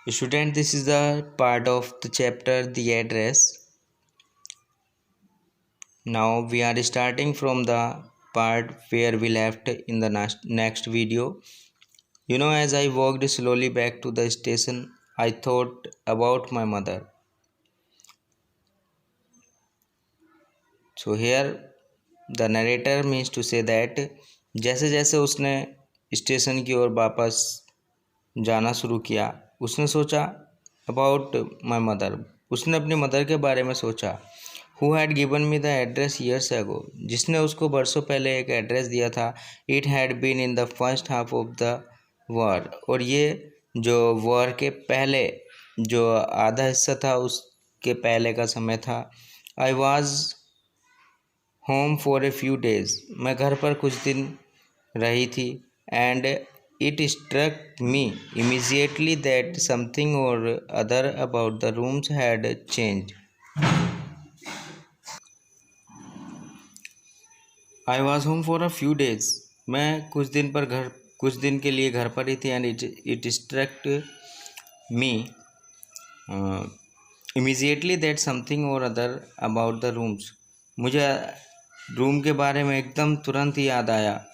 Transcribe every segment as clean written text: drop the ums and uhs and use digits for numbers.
Student, this is the part of the chapter the address. Now we are starting from the part where we left in the next video. As I walked slowly back to the station, I thought about my mother. So here the narrator means to say that जैसे जैसे उसने station की ओर वापस जाना शुरू किया, उसने सोचा अबाउट माई मदर। उसने अपनी मदर के बारे में सोचा। Who had given me the address years ago, जिसने उसको बरसों पहले एक एड्रेस दिया था। It had been in the first half of the war, और ये जो वॉर के पहले जो आधा हिस्सा था उसके पहले का समय था। I was home for a few days, मैं घर पर कुछ दिन रही थी। And it struck me immediately that something or other about the rooms had change. I was home for a few days, मैं कुछ दिन के लिए घर पर ही थी। And it struck me immediately that something or other about the rooms, मुझे रूम के बारे में एकदम तुरंत ही याद आया।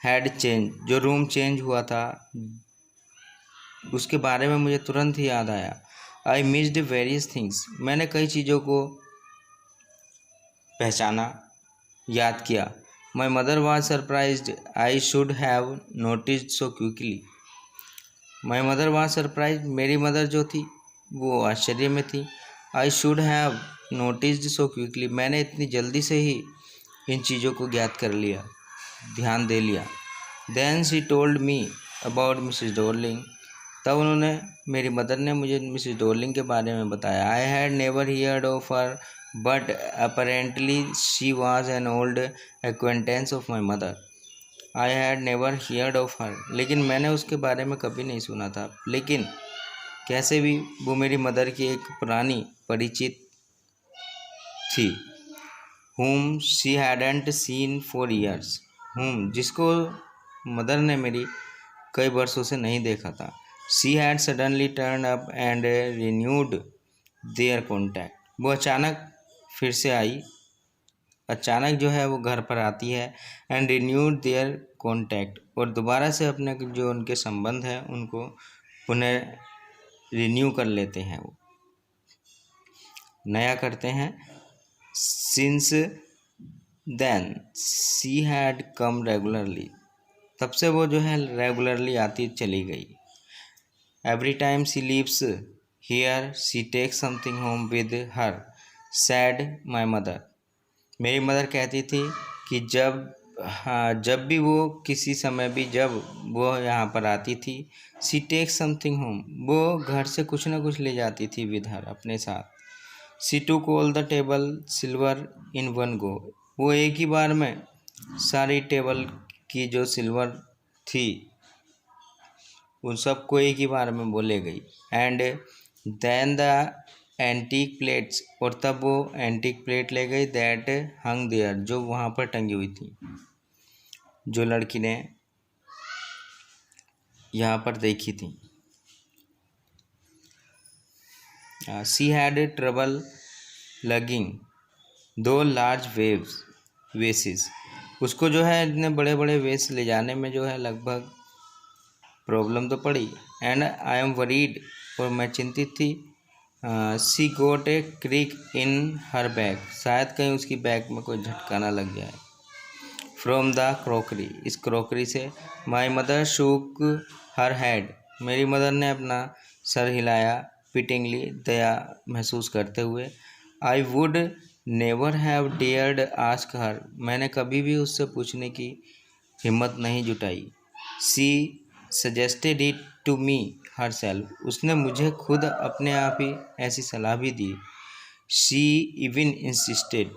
हैड चेंज, जो रूम चेंज हुआ था उसके बारे में मुझे तुरंत ही याद आया। आई मिस्ड वेरियस थिंग्स, मैंने कई चीज़ों को पहचाना, याद किया। My mother was surprised I should have noticed so quickly. My mother was surprised, मेरी मदर जो थी वो आश्चर्य में थी। I should have noticed so quickly, मैंने इतनी जल्दी से ही इन चीज़ों को ज्ञात कर लिया, ध्यान दे लिया। Then she told me about Mrs Darling, तब मेरी मदर ने मुझे मिसेस डॉर्लिंग के बारे में बताया। I had never heard of her but apparently she was an old acquaintance of my mother. I had never heard of her, लेकिन मैंने उसके बारे में कभी नहीं सुना था। लेकिन कैसे भी वो मेरी मदर की एक पुरानी परिचित थी। whom she hadn't seen for years, जिसको मदर ने मेरी कई वर्षों से नहीं देखा था। she had suddenly turned up and renewed their contact, वो अचानक फिर से आई, अचानक जो है वो घर पर आती है। एंड रिन्यूड देयर कॉन्टैक्ट, और दोबारा से अपने जो उनके संबंध हैं उनको पुनः रिन्यू कर लेते हैं, वो नया करते हैं। Since then she had come regularly, तब से वो जो है रेगुलरली आती चली गई। Every time she leaves here she take something home with her, said my mother, मेरी मदर कहती थी कि जब भी वो किसी समय भी जब वो यहाँ पर आती थी, सी टेक समथिंग होम, वो घर से कुछ ना कुछ ले जाती थी विद हर, अपने साथ। सी टूक all the table silver in one go, वो एक ही बार में सारी टेबल की जो सिल्वर थी उन सबको एक ही बार में वो ले गई। And then the antique plates, और तब वो एंटीक प्लेट ले गई। दैट हंग देयर, जो वहाँ पर टंगी हुई थी, जो लड़की ने यहाँ पर देखी थी। सी हैड ट्रबल लगिंग दो लार्ज वेसेस, उसको जो है इतने बड़े बड़े वेस ले जाने में जो है लगभग प्रॉब्लम तो पड़ी। एंड आई एम वरीड, और मैं चिंतित थी। सी गोट ए क्रिक इन हर बैग, शायद कहीं उसकी बैग में कोई झटका ना लग जाए। फ्रॉम द क्रॉकरी, इस क्रॉकरी से। My mother shook her head, मेरी मदर ने अपना सर हिलाया, पिटिंगली, दया महसूस करते हुए। I would never have dared ask her, मैंने कभी भी उससे पूछने की हिम्मत नहीं जुटाई। She suggested it to me herself, उसने मुझे खुद अपने आप ही ऐसी सलाह भी दी। शी इवन इंसिस्टेड,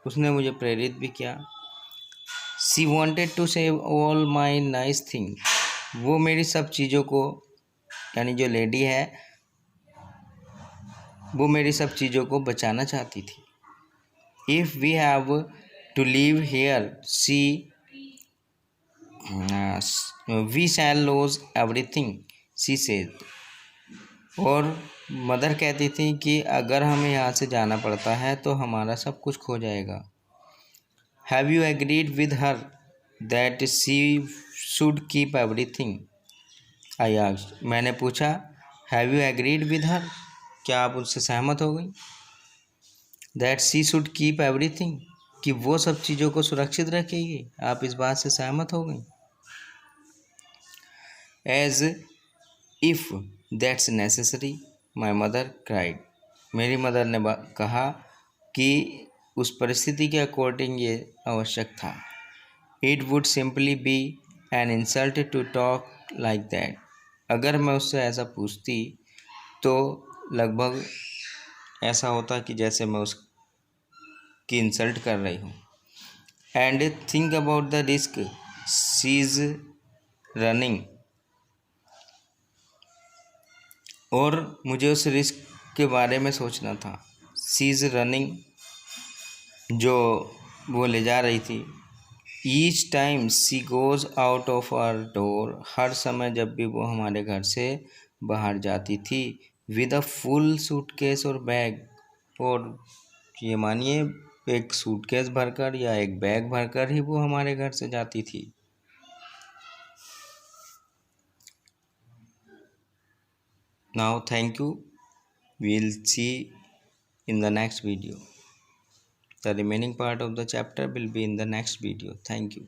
उसने मुझे प्रेरित भी किया। She wanted to save all my nice thing, वो मेरी सब चीज़ों को, यानी जो लेडी है वो मेरी सब चीज़ों को बचाना चाहती थी। If we have to leave here she we shall lose everything she said, और मदर कहती थी कि अगर हमें यहाँ से जाना पड़ता है तो हमारा सब कुछ खो जाएगा। Have you agreed with her that she should keep everything? I asked, मैंने पूछा। Have you agreed with her, क्या आप उससे सहमत हो गई? That she should keep everything, कि वो सब चीज़ों को सुरक्षित रखेगी, आप इस बात से सहमत हो गई? As if that's necessary my mother cried, मेरी मदर ने कहा कि उस परिस्थिति के अकॉर्डिंग ये आवश्यक था। It would simply be an insult to talk like that, अगर मैं उससे ऐसा पूछती तो लगभग ऐसा होता कि जैसे मैं उसकी इंसल्ट कर रही हूँ। And think about the risk she is running, और मुझे उस रिस्क के बारे में सोचना था। शी इज़ रनिंग, जो वो ले जा रही थी। Each time she goes out of our door, हर समय जब भी वो हमारे घर से बाहर जाती थी। विद अ फुल सूटकेस और बैग, और ये मानिए एक सूटकेस भरकर या एक बैग भरकर ही वो हमारे घर से जाती थी। Now thank you, we'll see in the next video. The remaining part of the chapter will be in the next video. Thank you.